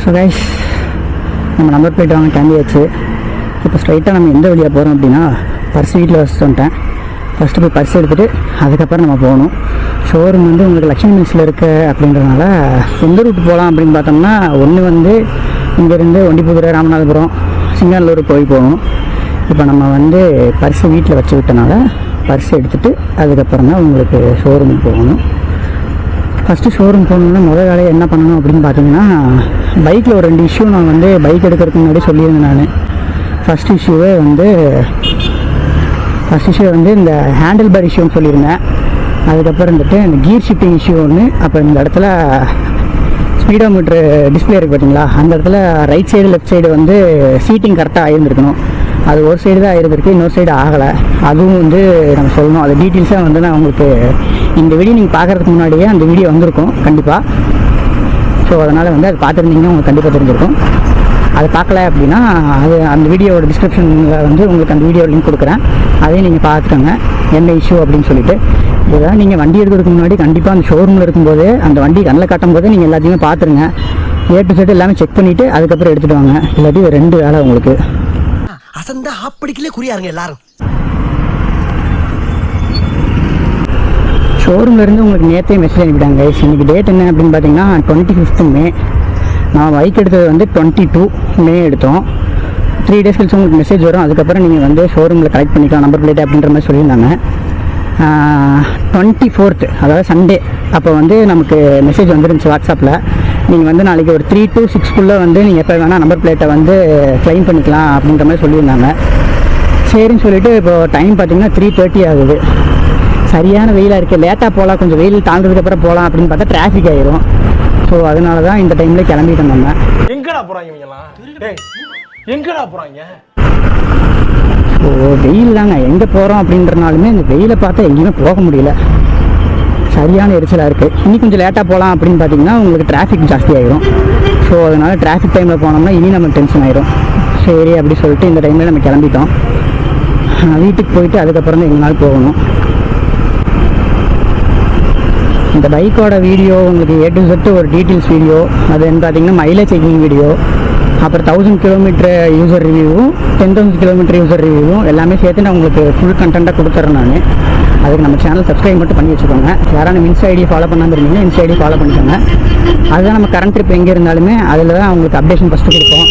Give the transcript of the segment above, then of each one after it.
So guys, நம்ம number plate வாங்க கிளம்பியாச்சு. இப்போ ஸ்ட்ரைட்டாக நம்ம எந்த வழியாக போகிறோம் அப்படின்னா, பர்ஸ் வீட்டில் வச்சுட்டு வந்துட்டேன். ஃபஸ்ட்டு போய் பர்ஸ் எடுத்துகிட்டு அதுக்கப்புறம் நம்ம போகணும். ஷோரூம் வந்து உங்களுக்கு லக்ஷ்மி மில்ஸில் இருக்க அப்படின்றதுனால எந்த ரூட்டு போகலாம் அப்படின்னு பார்த்தோம்னா, ஒன்று வந்து இங்கேருந்து ஒண்டிப்புதுரை, ராமநாதபுரம், சிங்கானூர் போகணும். இப்போ நம்ம வந்து பர்ஸை வீட்டில் வச்சு விட்டனால பர்ஸ் எடுத்துகிட்டு அதுக்கப்புறம் தான் உங்களுக்கு ஷோரூமுக்கு போகணும். ஃபஸ்ட்டு ஷோரூம் போகணுன்னா முதல் வேலையை என்ன பண்ணணும் அப்படின்னு பார்த்தீங்கன்னா, பைக்கில் ஒரு 2 இஷ்யூ நான் வந்து பைக் எடுக்கிறதுக்கு முன்னாடி சொல்லியிருந்தேன். நான் ஃபஸ்ட் இஷ்யூவே வந்து இந்த ஹேண்டில் பார் இஷ்யூன்னு சொல்லியிருந்தேன். அதுக்கப்புறம் வந்துட்டு இந்த கியர் ஷிஃப்டிங் இஷ்யூ ஒன்று. அப்போ இந்த இடத்துல ஸ்பீடோமீட்ரு டிஸ்பிளே இருக்குது பார்த்தீங்களா, அந்த இடத்துல ரைட் சைடு லெஃப்ட் சைடு வந்து சீட்டிங் கரெக்டாக ஆகியிருந்துருக்கணும். அது ஒரு சைடு தான் ஆகிருந்திருக்கு, இன்னொரு சைடு ஆகலை. அதுவும் வந்து நம்ம சொல்லணும். அது டீட்டெயில்ஸாக வந்து நான் உங்களுக்கு இந்த வீடியோ நீங்கள் பார்க்குறதுக்கு முன்னாடியே அந்த வீடியோ வந்திருக்கும் கண்டிப்பாக. ஸோ அதனால் வந்து அது பார்த்துருந்தீங்கன்னா உங்களுக்கு கண்டிப்பாக தெரிஞ்சிருக்கும். அதை பார்க்கல அப்படின்னா அந்த வீடியோவோட டிஸ்கிரிப்ஷனில் வந்து உங்களுக்கு அந்த வீடியோ லிங்க் கொடுக்குறேன். அதையும் நீங்கள் பார்த்துக்கோங்க என்ன இஷ்யூ அப்படின்னு சொல்லிட்டு. இதுதான் நீங்கள் வண்டி எடுக்கிறதுக்கு முன்னாடி கண்டிப்பாக அந்த ஷோரூமில் இருக்கும்போது அந்த வண்டி கண்ணில் காட்டும் போது நீங்கள் எல்லாத்தையுமே பார்த்துருங்க. A to Z எல்லாமே செக் பண்ணிவிட்டு அதுக்கப்புறம் எடுத்துகிட்டு வாங்க. இல்லாட்டி 2 வேலை உங்களுக்கு. அசந்தா ஆப்படிக்கலே குறியாருங்க எல்லாரும். ஷோரூம்லேருந்து உங்களுக்கு நேற்றே மெசேஜ் அனுப்பிட்டாங்க. இன்றைக்கி டேட் என்ன அப்படின்னு பார்த்தீங்கன்னா 25th May. நான் பைக் எடுத்தது வந்து 22 May எடுத்தோம். 3 days கழிச்சு உங்களுக்கு மெசேஜ் வரும். அதுக்கப்புறம் நீங்கள் வந்து ஷோரூமில் கலெக்ட் பண்ணிக்கலாம் நம்பர் பிளேட் அப்படின்ற மாதிரி சொல்லியிருந்தாங்க. 24th அதாவது சண்டே அப்போ வந்து நமக்கு மெசேஜ் வந்துருந்துச்சு வாட்ஸ்அப்பில். நீங்கள் வந்து நாளைக்கு ஒரு 3 to 6 வந்து நீங்கள் எப்போ வேணால் நம்பர் பிளேட்டை வந்து க்ளைம் பண்ணிக்கலாம் அப்படின்ற மாதிரி சொல்லியிருந்தாங்க. சரின்னு சொல்லிவிட்டு இப்போ டைம் பார்த்தீங்கன்னா 3:30 ஆகுது. சரியான வெயிலாக இருக்குது. லேட்டாக போகலாம், கொஞ்சம் வெயில் தாழ்ந்ததுக்கப்புறம் போகலாம் அப்படின்னு பார்த்தா டிராஃபிக் ஆயிரும். ஸோ அதனால தான் இந்த டைமில் கிளம்பிட்டோம். நம்ம எங்கடா போகிறாங்க எங்கடா போகிறாங்க? ஸோ வெயில் தாங்க, எங்கே போகிறோம் அப்படின்றனாலுமே இந்த வெயிலை பார்த்தா எங்கேயுமே போக முடியல. சரியான எரிச்சலாக இருக்குது. இன்னும் கொஞ்சம் லேட்டாக போகலாம் அப்படின்னு பார்த்தீங்கன்னா உங்களுக்கு டிராஃபிக் ஜாஸ்தி ஆகிரும். ஸோ அதனால் டிராஃபிக் டைமில் போனோம்னா இனி நம்ம டென்ஷன் ஆகிரும். சரி அப்படி சொல்லிட்டு இந்த டைமில் நம்ம கிளம்பிட்டோம். வீட்டுக்கு போயிட்டு அதுக்கப்புறம் தான் எங்கேனாலும் போகணும். இந்த பைக்கோட வீடியோ உங்களுக்கு A to Z ஒரு டீட்டெயில்ஸ் வீடியோ, அது வந்து பார்த்தீங்கன்னா மைலேஜ் செக்கிங் வீடியோ, அப்புறம் 1000 km யூசர் ரிவ்யூவும் 10,000 km யூசர் ரிவ்யூவும் எல்லாமே சேர்த்து நான் உங்களுக்கு ஃபுல் கண்டென்ட்டாக கொடுத்துட்றேன். நான் அதுக்கு நம்ம சேனல் சப்ஸ்கிரைப் மட்டும் பண்ணி வச்சுக்கோங்க. யாரான இன்ஸ்டா ஐடி ஃபாலோ பண்ணாமல் இருந்தீங்கன்னா இன்ஸ்டா ஐடி ஃபாலோ பண்ணிக்கோங்க. அதுதான் நம்ம கரண்ட் ட்ரிப் எங்கே இருந்தாலுமே அதில் தான் உங்களுக்கு அப்டேஷன் ஃபஸ்ட்டு கொடுப்போம்.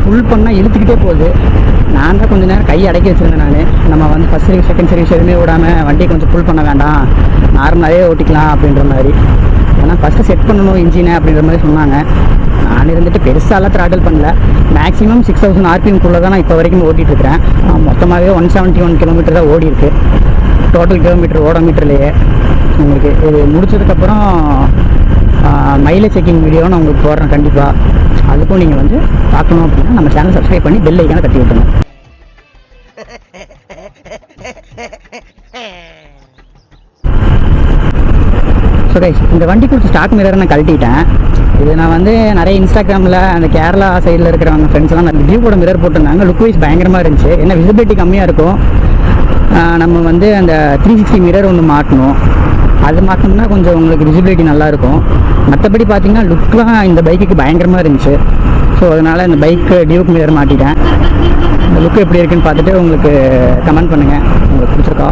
ஃபுல் பண்ணால் இழுத்துக்கிட்டே போகுது. நான் தான் கொஞ்சம் நேரம் கையை அடக்கி வச்சுருந்தேன். நம்ம வந்து ஃபஸ்ட் சர்வீஸ் செகண்ட் சர்வீஸ் எதுவுமே விடாமல் வண்டியை கொஞ்சம் ஃபுல் பண்ண வேண்டாம், நார்மலாகவே ஓட்டிக்கலாம் அப்படின்ற மாதிரி. ஏன்னா ஃபஸ்ட்டு செட் பண்ணணும் இன்ஜினை அப்படின்ற மாதிரி சொன்னாங்க. நான் இருந்துட்டு பெருசாலாம் த்ராட்டில் பண்ணல. மேக்ஸிமம் 6000 RPM தான் நான் இப்போ வரைக்கும் ஓட்டிகிட்ருக்கிறேன். மொத்தமாகவே 171 km தான் ஓடி இருக்குது. டோட்டல் கிலோமீட்டர் ஓடோமீட்டர்லேயே. உங்களுக்கு இது முடிச்சதுக்கப்புறம் மைலேஜ் செக்கிங் வீடியோ நான் உங்களுக்கு போடுறேன் கண்டிப்பாக. அதுக்கும் நீங்கள் வந்து பார்க்கணும் அப்படின்னா நம்ம சேனல் சப்ஸ்கிரைப் பண்ணி பெல் ஐக்கானை தட்டி விட்டுருங்க. ஸோ கைஸ், இந்த வண்டி கொடுத்து ஸ்டாக் மிரரை நான் கழட்டிட்டேன். இது நான் வந்து நிறைய இன்ஸ்டாகிராமில் அந்த கேரளா சைடில் இருக்கிறவங்க ஃப்ரெண்ட்ஸ்லாம் நான் டியூக்கோட மிரர் போட்டிருந்தாங்க. லுக் வைஸ் பயங்கரமாக இருந்துச்சு. என்ன விசிபிலிட்டி கம்மியாக இருக்கும். நம்ம வந்து அந்த 360 மிரர் ஒன்று மாட்டணும். அது மாட்டோம்னா கொஞ்சம் உங்களுக்கு விசிபிலிட்டி நல்லாயிருக்கும். மற்றபடி பார்த்தீங்கன்னா லுக்லாம் இந்த பைக்குக்கு பயங்கரமாக இருந்துச்சு. ஸோ அதனால் இந்த பைக்கு டியூக் மிரர் மாட்டிட்டேன். இந்த லுக்கு எப்படி இருக்குன்னு பார்த்துட்டு உங்களுக்கு கமெண்ட் பண்ணுங்கள். உங்களுக்கு பிடிச்சிருக்கா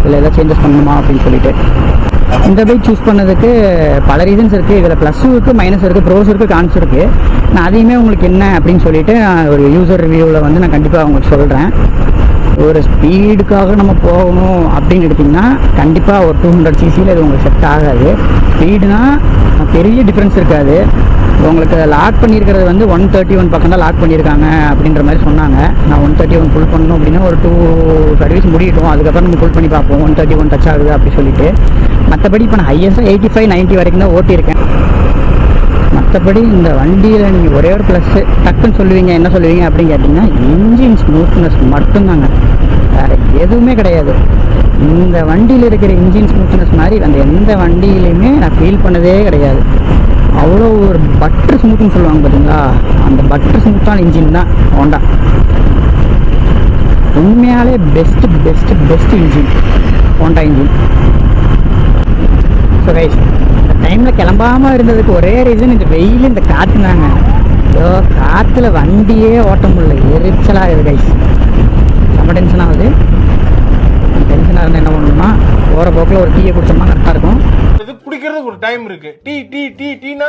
இல்லை எதாவது சேஞ்சஸ் பண்ணணுமா அப்படின்னு சொல்லிட்டு. இந்த பைக் சூஸ் பண்ணதுக்கு பல ரீசன்ஸ் இருக்குது. இதில் ப்ளஸ்ஸும் இருக்குது, மைனஸ் இருக்குது, ப்ரோஸ் இருக்குது, கான்ஸ் இருக்குது. நான் அதையுமே உங்களுக்கு என்ன அப்படின்னு சொல்லிவிட்டு நான் ஒரு யூசர் ரிவ்யூவில் வந்து நான் கண்டிப்பாக உங்களுக்கு சொல்கிறேன். ஒரு ஸ்பீடுக்காக நம்ம போகணும் அப்படின்னு எடுத்திங்கன்னா கண்டிப்பாக ஒரு 200 cc இது உங்களுக்கு செட் ஆகாது. ஸ்பீடுனா பெரிய டிஃப்ரென்ஸ் இருக்காது. உங்களுக்கு லாக் பண்ணியிருக்கிறது வந்து 131 பக்கம் தான் லாக் பண்ணியிருக்காங்க அப்படின்ற மாதிரி சொன்னாங்க. நான் 131 ஃபுல் பண்ணணும் அப்படின்னா ஒரு 2 சர்வீஸ் முடியட்டும், அதுக்கப்புறம் நம்ம ஃபுல் பண்ணி பார்ப்போம் 131 டச் ஆகுது அப்படி சொல்லிட்டு. மற்றபடி இப்போ நான் ஹையஸ்ட்டாக 85-90 வரைக்கும் தான் ஓட்டியிருக்கேன். மற்றபடி இந்த வண்டியில் நீங்கள் ஒரே ஒரு ப்ளஸ்ஸு டக்குன்னு சொல்லுவீங்க என்ன சொல்லுவீங்க அப்படின்னு கேட்டிங்கன்னா இன்ஜின் ஸ்மூத்னஸ் மட்டும்தாங்க. வேறு எதுவுமே கிடையாது. இந்த வண்டியில் இருக்கிற இன்ஜின் ஸ்மூத்னஸ் மாதிரி அந்த எந்த வண்டியிலையுமே நான் ஃபீல் பண்ணதே கிடையாது. அவ்வளோ ஒரு பட்டர் ஸ்மூத்துன்னு சொல்லுவாங்க பார்த்தீங்களா, அந்த பட்டர் ஸ்மூத்தான இன்ஜின் தான் ஹோண்டா. உண்மையாலே best engine Honda engine. So guys, இந்த டைமில் கிளம்பாமல் இருந்ததுக்கு ஒரே ரீசன் இந்த வெயில், இந்த காற்றுனாங்க. ஸோ காற்றுல வண்டியே ஓட்ட முடியல, எரிச்சலாகுது கைஸ். ரொம்ப டென்ஷன் ஆகுது. டென்ஷனாக இருந்தால் என்ன பண்ணணும்னா போகிற போக்கில் ஒரு டீயை குடிச்சோம்னா கரெக்டாக இருக்கும். இது குடிக்கிறதுக்கு ஒரு டைம் இருக்கு. டீனா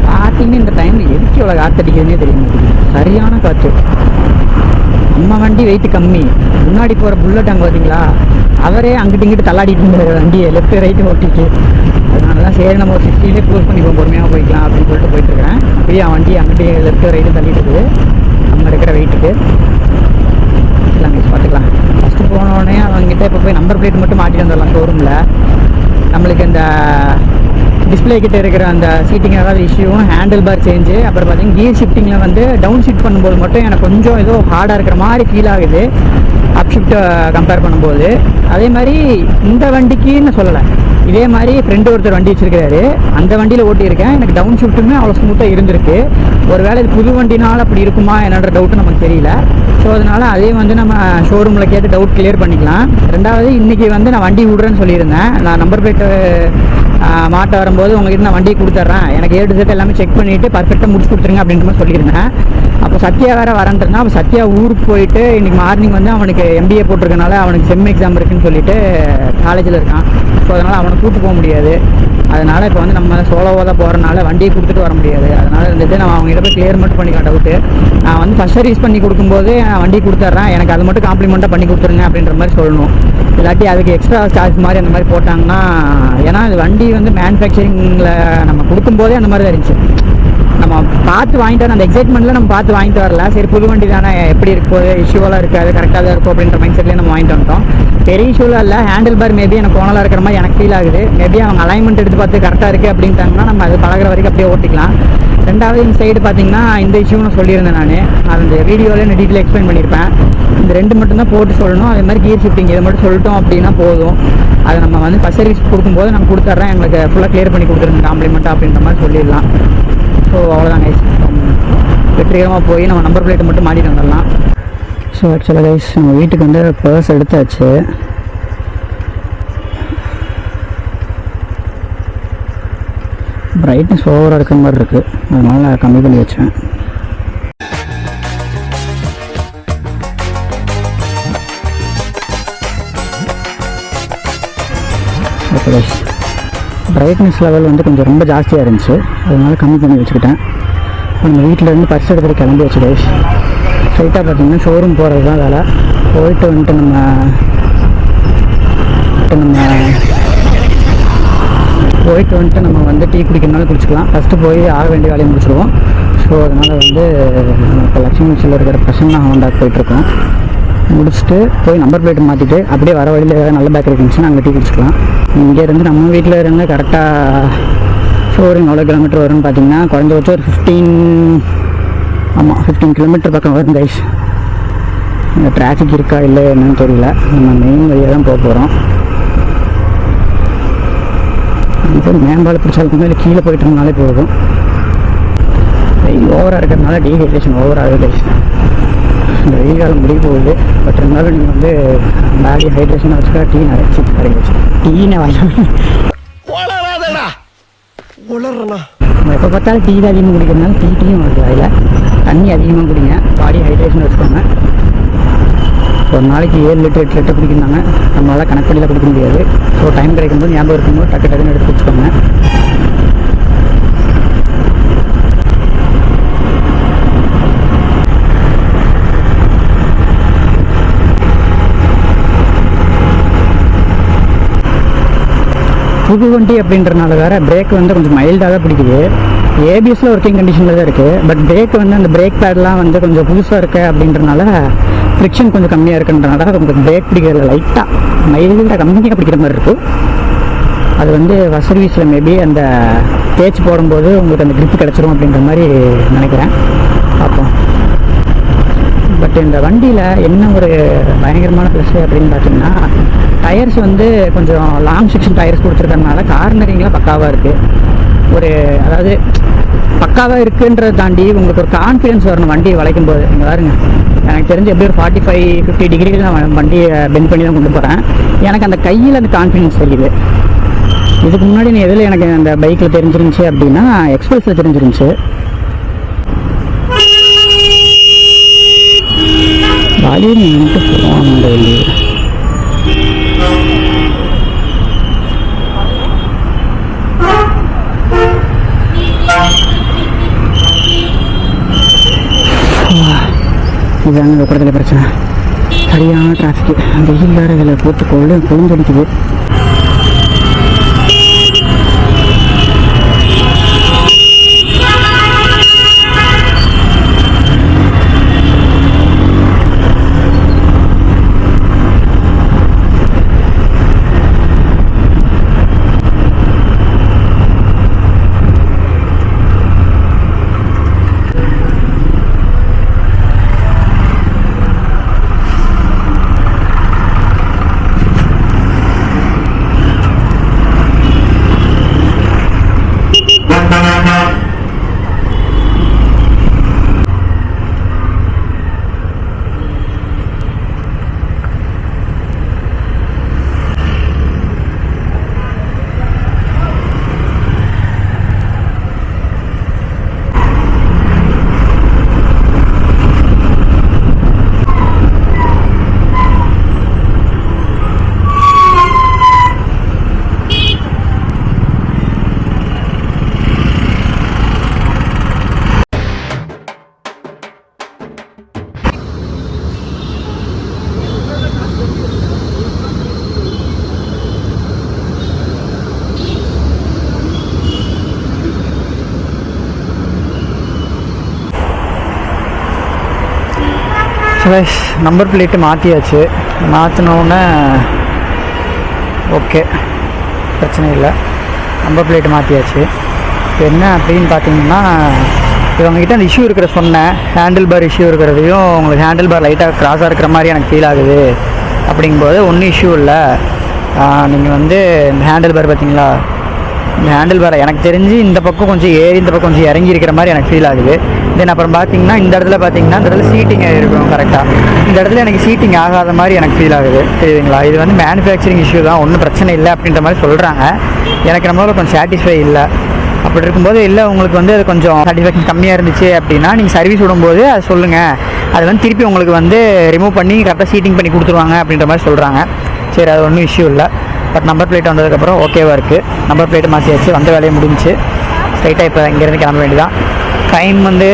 பார்த்தீங்கன்னா இந்த டைமில் எதுக்கு இவ்வளோ காற்று அடிக்கிறதுனே தெரிய மாட்டேங்குது. சரியான காற்று. நம்ம வண்டி வெயிட் கம்மி, முன்னாடி போகிற புல்லட் அங்கே பார்த்தீங்களா, அவரே அங்கிட்டு இங்கிட்டு தள்ளாடிட்டு இருந்தார் வண்டியை லெஃப்ட் ரைட்டு ஓட்டிட்டு. அதனால தான் சரி நம்ம ஒரு 60 க்ளோஸ் பண்ணிப்போம், பொறுமையாக போய்க்கலாம் அப்படின்னு சொல்லிட்டு போயிட்டுருக்கேன். அப்படியே வண்டி அங்கிட்டு லெஃப்ட் ரைட்டு தள்ளிட்டு இருக்குது நம்ம இருக்கிற வெயிட்டுக்கு. பார்த்துக்கலாம். ஃபஸ்ட்டு போனோடனே அவங்ககிட்ட இப்போ போய் நம்பர் பிளேட் மட்டும் மாட்டிட்டு வந்துடலாம் ஷோரூமில். நம்மளுக்கு இந்த டிஸ்பிளே கிட்ட இருக்கிற அந்த சீட்டிங் ஏதாவது இஷ்யூவும், ஹேண்டில் பார் சேஞ்சு, அப்புறம் பார்த்தீங்கன்னா கியர் ஷிஃப்டிங்கில் வந்து டவுன் ஷிஃப்ட் பண்ணும்போது மட்டும் எனக்கு கொஞ்சம் ஏதோ ஹார்டாக இருக்கிற மாதிரி ஃபீல் ஆகுது அப் ஷிஃப்ட்டை கம்பேர் பண்ணும்போது. அதே மாதிரி இந்த வண்டிக்குன்னு சொல்லலை, இதே மாதிரி ஃப்ரெண்டு ஒருத்தர் வண்டி வச்சிருக்காரு, அந்த வண்டியில் ஓட்டியிருக்கேன். எனக்கு டவுன் ஷிஃப்ட்டுமே அவ்வளோ ஸ்மூத்தாக இருந்திருக்கு. ஒரு வேளை இது புது வண்டினால் அப்படி இருக்குமா என்னன்ற டவுட்டு நமக்கு தெரியல. ஸோ அதனால் அதே வந்து நம்ம ஷோரூமில் கேட்டு டவுட் கிளியர் பண்ணிக்கலாம். ரெண்டாவது, இன்றைக்கி வந்து நான் வண்டி விட்றேன்னு சொல்லியிருந்தேன். நான் நம்பர் பிளேட்டு மாட்ட வரும்போது உங்ககிட்ட நான் வண்டியை கொடுத்துட்றேன், எனக்கு ஏடு செட் எல்லாமே செக் பண்ணிவிட்டு பர்ஃபெக்டாக முடிச்சு கொடுத்துருங்க அப்படின்ற மாதிரி சொல்லியிருந்தேன். அப்போ சத்யா வேறு வரேன்ட்டுருந்தான். அப்போ சத்யா ஊருக்கு போயிட்டு இன்றைக்கி மார்னிங் வந்து அவனுக்கு MBA போட்டிருக்கனால அவனுக்கு செம் எக்ஸாம் இருக்குன்னு சொல்லிட்டு காலேஜில் இருக்கான். ஸோ அதனால் அவனை கூப்பிட்டு போக முடியாது. அதனால் இப்போ வந்து நம்ம சோலோவாக தான் போகிறனால வண்டியை கொடுத்துட்டு வர முடியாது. அதனால் இருந்துட்டு நான் அவங்ககிட்ட போய் கிளியர் மட்டும் பண்ணிக்கலாம் டவுட்டு. நான் வந்து ஃபஸ்ட் சர்வீஸ் பண்ணி கொடுக்கும்போது நான் வண்டி கொடுத்துட்றேன், எனக்கு அது மட்டும் காம்ப்ளிமெண்ட்டாக பண்ணி கொடுத்துருங்க அப்படின்ற மாதிரி சொல்லணும். இல்லாட்டி அதுக்கு எக்ஸ்ட்ரா சார்ஜ் மாதிரி அந்த மாதிரி போட்டாங்கன்னா, ஏன்னா அது வண்டி வந்து மேனுஃபேக்சரிங்கில் நம்ம கொடுக்கும்போதே அந்த மாதிரி தான் இருந்துச்சு. நம்ம பார்த்து வாங்கிட்டு வர அந்த எக்ஸைட்மெண்ட்டில் நம்ம பார்த்து வாங்கிட்டு வரல. சரி புது வண்டி தானே, எப்படி இருக்க போகுது, இஷ்யூவெல்லாம் இருக்காது, கரெக்டாக தான் இருக்கும் அப்படின்ற மைண்ட் செட்லேயே நம்ம வாங்கிட்டு வந்துட்டோம். பெரிய இஷ்யூலாம் இல்லை. ஹேண்டில் பார் மேபி எனக்கு கோணலாக இருக்கிற மாதிரி எனக்கு ஃபீல் ஆகுது. மேபி அவங்க அலைன்மெண்ட் எடுத்து பார்த்து கரெக்டாக இருக்குது அப்படின்ட்டாங்கன்னா நம்ம அது பழகிற வரைக்கும் அப்படியே ஓட்டிக்கலாம். ரெண்டாவது இந்த சைடு பார்த்தீங்கன்னா இந்த இஷ்யூன்னு சொல்லியிருந்தேன் நான், அந்த வீடியோவில் நான் டீட்டெயில் எக்ஸ்பிளைன் பண்ணியிருப்பேன். இந்த ரெண்டு மட்டும்தான் போட்டு சொல்லணும். அதே மாதிரி கியர் ஷிஃப்டிங் இதை மட்டும் சொல்லிட்டோம் அப்படின்னா போதும். அதை நம்ம வந்து ஃபஸ்ட் சர்வீஸ் கொடுக்கும்போது நம்ம கொடுத்துட்றேன், எங்களுக்கு ஃபுல்லாக கிளியர் பண்ணி கொடுத்துருங்க காம்ப்ளிமெண்ட்டாக அப்படின்ற மாதிரி சொல்லிடலாம். ஸோ அவ்வளோதான் கைஸ், வெற்றிகரமாக போய் நம்ம நம்பர் பிளேட்டை மட்டும் மாட்டிட்டு வந்துடலாம். ஸோ ஆக்சுவலாக கைஸ் நம்ம வீட்டுக்கு வந்து பர்ஸ் எடுத்தாச்சு. பிரைட்னஸ் ஓவராக இருக்கிற மாதிரி இருக்குது, அதனால் நான் கம்மி பண்ணி வச்சேன். ஓகே கைஸ், பிரைட்னஸ் லெவல் வந்து கொஞ்சம் ரொம்ப ஜாஸ்தியாக இருந்துச்சு, அதனால கம்மி பண்ணி வச்சுக்கிட்டேன். நம்ம வீட்டிலேருந்து பர்ஸ் எடுத்துகிட்டு கிளம்பி வச்சு கைஸ் ஸ்ட்ரைட்டாக பார்த்தீங்கன்னா ஷோரூம் போகிறது தான் வேலை. போயிட்டு வந்துட்டு நம்ம வந்து டீ குடிக்கிறனால குடிச்சிக்கலாம். ஃபஸ்ட்டு போய் ஆக வேண்டிய வேலையை முடிச்சிடுவோம். ஸோ அதனால் வந்து இப்போ லட்சுமி மிக்ஸில் இருக்கிற பிரசன்னா ஹோண்டாக்கு போயிட்டுருக்கோம். முடிச்சுட்டு போய் நம்பர் பிளேட் மாற்றிட்டு அப்படியே வர வழியில் ஏதாவது நல்ல பேக்கரி இருந்துச்சுன்னா அங்கே டீ குடிச்சிக்கலாம். இங்கேருந்து நம்ம வீட்டில் இருந்து கரெக்டாக ஷோரூம் எவ்வளோ கிலோமீட்டர் வரும்னு பார்த்தீங்கன்னா குறைஞ்சபட்சம் ஒரு 15 கிலோமீட்டர் பக்கம் வரும் கைஸ். இந்த டிராஃபிக் இருக்கா இல்லை என்னன்னு தெரியல. நம்ம மெயின் வழியாக தான் போக போகிறோம். இப்போ மேம்பாலம் பிடிச்சாலும் இல்லை கீழே போயிட்டு இருந்தாலே போதும். வெயில் ஓவராக இருக்கிறதுனால டீஹைட்ரேஷன் ஓவராக கைஸ். இந்த வெயில் காலம் முடிய போகுது. பட் இருந்தாலும் நீங்கள் வந்து பாடி ஹைட்ரேஷனாக வச்சுக்கா டீ நிறைச்சி கரைச்சி வச்சு டீனை வாங்கி எப்போ பார்த்தாலும் டீ தான் அதிகமாக குடிக்கிறதுனால டீயும் வருது. அதில் தண்ணி அதிகமாக குடிங்க, பாடி ஹைட்ரேஷன் வச்சுக்கோங்க. ஒரு நாளைக்கு 7 லிட்டர் 8 லிட்டர் குடிக்கிறாங்க. நம்மளால் கணக்கடியில் குடிக்க முடியாது. ஸோ டைம் கிடைக்கும்போது ஞாபகம் இருக்கும்போது டக்குன்னு எடுத்து குடிச்சுக்கோங்க. புது வண்டி அப்படின்றனால வேறு பிரேக் வந்து கொஞ்சம் மைல்டாக தான் பிடிக்குது. ஏபிஎஸ்சில் ஒர்க்கிங் கண்டிஷனில் தான் இருக்குது. பட் பிரேக் வந்து அந்த பிரேக் பேட்லாம் வந்து கொஞ்சம் புதுசாக இருக்குது அப்படின்றனால ஃப்ரிக்ஷன் கொஞ்சம் கம்மியாக இருக்குன்றனால கொஞ்சம் பிரேக் பிடிக்கிறதுல லைட்டாக மைல்டாக கம்மியாக பிடிக்கிற மாதிரி இருக்கும். அது வந்து ஃபஸ்ட் சர்வீஸில் மேபி அந்த தேய்ச்சி போடும்போது உங்களுக்கு அந்த கிரிப் கிடச்சிரும் அப்படின்ற மாதிரி நினைக்கிறேன். பார்ப்போம். பட் இந்த வண்டியில் என்ன ஒரு பயங்கரமான ப்ளஸ் அப்படின்னு பார்த்தீங்கன்னா, டயர்ஸ் வந்து கொஞ்சம் லாங் செக்ஷன் டயர்ஸ் கொடுத்துருக்கறதுனால கார்னரிங்லாம் பக்காவாக இருக்குது. அதாவது பக்காவாக இருக்குன்றதை தாண்டி உங்களுக்கு ஒரு கான்ஃபிடன்ஸ் வரணும் வண்டியை வளைக்கும் போது. இங்கே பாருங்க, எனக்கு தெரிஞ்சு எப்படி ஒரு 45-50 டிகிரியில் நான் வண்டியை பெண்ட் பண்ணி தான் கொண்டு போகிறேன். எனக்கு அந்த கையில் அந்த கான்ஃபிடன்ஸ் தெரியுது. இதுக்கு முன்னாடி நான் எதில் எனக்கு அந்த பைக்கில் தெரிஞ்சிருந்துச்சு அப்படின்னா எக்ஸ்பிரஸில் தெரிஞ்சிருந்துச்சு. வாலியூம் மட்டும் போவாங்க இல்லையே. இதுதாங்க இந்த கூடத்தில் பிரச்சனை. சரியான டிராஃபிக்கு, வெயில் வேறு இதில் போட்டு கொழுந்தடிக்குது. நம்பர் பிளேட்டு மாற்றியாச்சு. மாற்றினோடனே ஓகே, பிரச்சனை இல்லை. நம்பர் பிளேட்டு மாற்றியாச்சு. இப்போ என்ன அப்படின்னு பார்த்தீங்கன்னா, இவங்ககிட்ட அந்த இஷ்யூ இருக்கிற சொன்னேன், ஹேண்டில் பார் இஷ்யூ இருக்கிறதையும் உங்களுக்கு ஹேண்டில் பார் லைட்டாக கிராஸாக இருக்கிற மாதிரி எனக்கு ஃபீல் ஆகுது அப்படிங்கும்போது ஒன்றும் இஷ்யூ இல்லை. நீங்கள் வந்து இந்த ஹேண்டில் பார் பார்த்தீங்களா, இந்த ஹேண்டில் பாரை எனக்கு தெரிஞ்சு இந்த பக்கம் கொஞ்சம் ஏறி இந்த பக்கம் கொஞ்சம் இறங்கி இருக்கிற மாதிரி எனக்கு ஃபீல் ஆகுது. தென் அப்புறம் பார்த்தீங்கன்னா இந்த இடத்துல பார்த்தீங்கன்னா இந்த இடத்துல சீட்டிங் இருக்கும் கரெக்டாக. இந்த இடத்துல எனக்கு சீட்டிங் ஆகாத மாதிரி எனக்கு ஃபீல் ஆகுது. தெரியுதுங்களா, இது வந்து மேனுஃபேக்சரிங் இஷ்யூ தான், ஒன்றும் பிரச்சனை இல்லை அப்படின்ற மாதிரி சொல்கிறாங்க. எனக்கு நம்மளால கொஞ்சம் சாட்டிஸ்ஃபை இல்லை. அப்படி இருக்கும்போது இல்லை உங்களுக்கு வந்து அது கொஞ்சம் சாட்டிஸ்ஃபேக்ஷன் கம்மியாக இருந்துச்சு அப்படின்னா நீங்கள் சர்வீஸ் விடும்போது அதை சொல்லுங்கள். அது வந்து திருப்பி உங்களுக்கு வந்து ரிமூவ் பண்ணி கரெக்டாக சீட்டிங் பண்ணி கொடுத்துருவாங்க அப்படின்ற மாதிரி சொல்கிறாங்க. சரி, அது ஒன்றும் இஷ்யூ இல்லை. பட் நம்பர் பிளேட் வந்ததுக்கப்புறம் ஓகேவாக இருக்குது. நம்பர் பிளேட்டு மாற்றியாச்சு, வந்த வேலையை முடிஞ்சு ஸ்ட்ரைட்டாக இப்போ இங்கேருந்து கிளம்ப வேண்டியதான். டைம் வந்து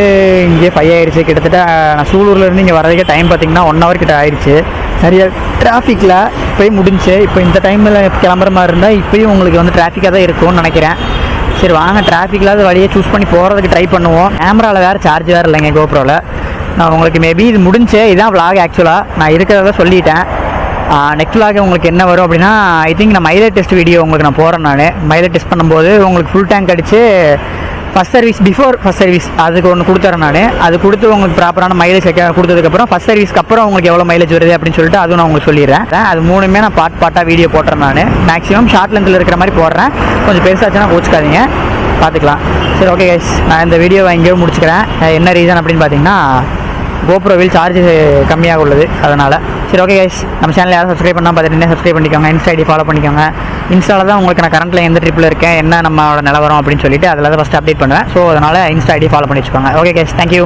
இங்கே 5 ஆயிடுச்சு. கிட்டத்தட்ட நான் சூலூர்லேருந்து இங்கே வரதுக்கே டைம் பார்த்திங்கன்னா 1 hour கிட்ட ஆயிடுச்சு. சரியாக டிராஃபிக்கில் இப்போயும் முடிஞ்சு. இப்போ இந்த டைமில் கிளம்புற மாதிரி இருந்தால் இப்போயும் உங்களுக்கு வந்து டிராஃபிக்காக தான் இருக்கும்னு நினைக்கிறேன். சரி வாங்க, டிராஃபிக்கில் வழியை சூஸ் பண்ணி போகிறதுக்கு ட்ரை பண்ணுவோம். கேமராவில் வேறு சார்ஜ் வேறு இல்லைங்க கோப்ரோவில். நான் உங்களுக்கு மேபி இது முடிஞ்சு இதுதான் vlog. ஆக்சுவலாக நான் இருக்கிறத சொல்லிட்டேன். நெக்ஸ்ட் vlog உங்களுக்கு என்ன வரும் அப்படின்னா, ஐ திங்க் நான் மைலேஜ் டெஸ்ட் வீடியோ உங்களுக்கு நான் போகிறேன். நான் மைலேஜ் டெஸ்ட் பண்ணும்போது உங்களுக்கு ஃபுல் டேங்க் அடித்து first service before first service அதுக்கு ஒன்று கொடுத்துறேன். நான் அது கொடுத்து உங்களுக்கு ப்ராப்பரான மைலேஜ் கொடுத்ததுக்கப்புறம் ஃபஸ்ட் சர்வீஸ்க்கு அப்புறம் உங்களுக்கு எவ்வளோ மைலேஜ் வருது அப்படின்னு சொல்லிட்டு அதுவும் நான் உங்களுக்கு சொல்லிடுறேன். அது மூணுமே நான் பார்ட்டாக வீடியோ போட்டுறேன். நான் மேக்ஸிமம் ஷார்ட் லென்த்தில் இருக்கிற மாதிரி போடுறேன். கொஞ்சம் பெருசாச்சுன்னா கோச்சிக்காதீங்க, பார்த்துக்கலாம். சரி ஓகே கைஸ், நான் இந்த வீடியோவை எங்கேயோ முடிச்சுக்கிறேன். என்ன ரீசன் அப்படின்னு பார்த்தீங்கன்னா, கோப்ரோவில் சார்ஜ் கம்மியாக உள்ளது, அதனால். சரி ஓகே கைஸ், நம்ம சேனல் யாரும் சப்ஸ்கிரைப் பண்ணால் பார்த்துட்டு சப்ஸ்கிரைப் பண்ணிக்கோங்க. இன்ஸ்டா ஐடி ஃபாலோ பண்ணிக்கோங்க. இன்ஸ்டாவில் தான் உங்களுக்கு நான் கரண்ட்டில் எந்த ட்ரிப்பில் இருக்கேன், என்ன நம்மளோட நிலவரம் அப்படின்னு சொல்லிட்டு அதில் தான் ஃபஸ்ட்டு அப்டேட் பண்ணுவேன். ஸோ அதனால் இன்ஸ்டா ஐடி ஃபாலோ பண்ணி வச்சுக்கோங்க. Okay guys, thank you.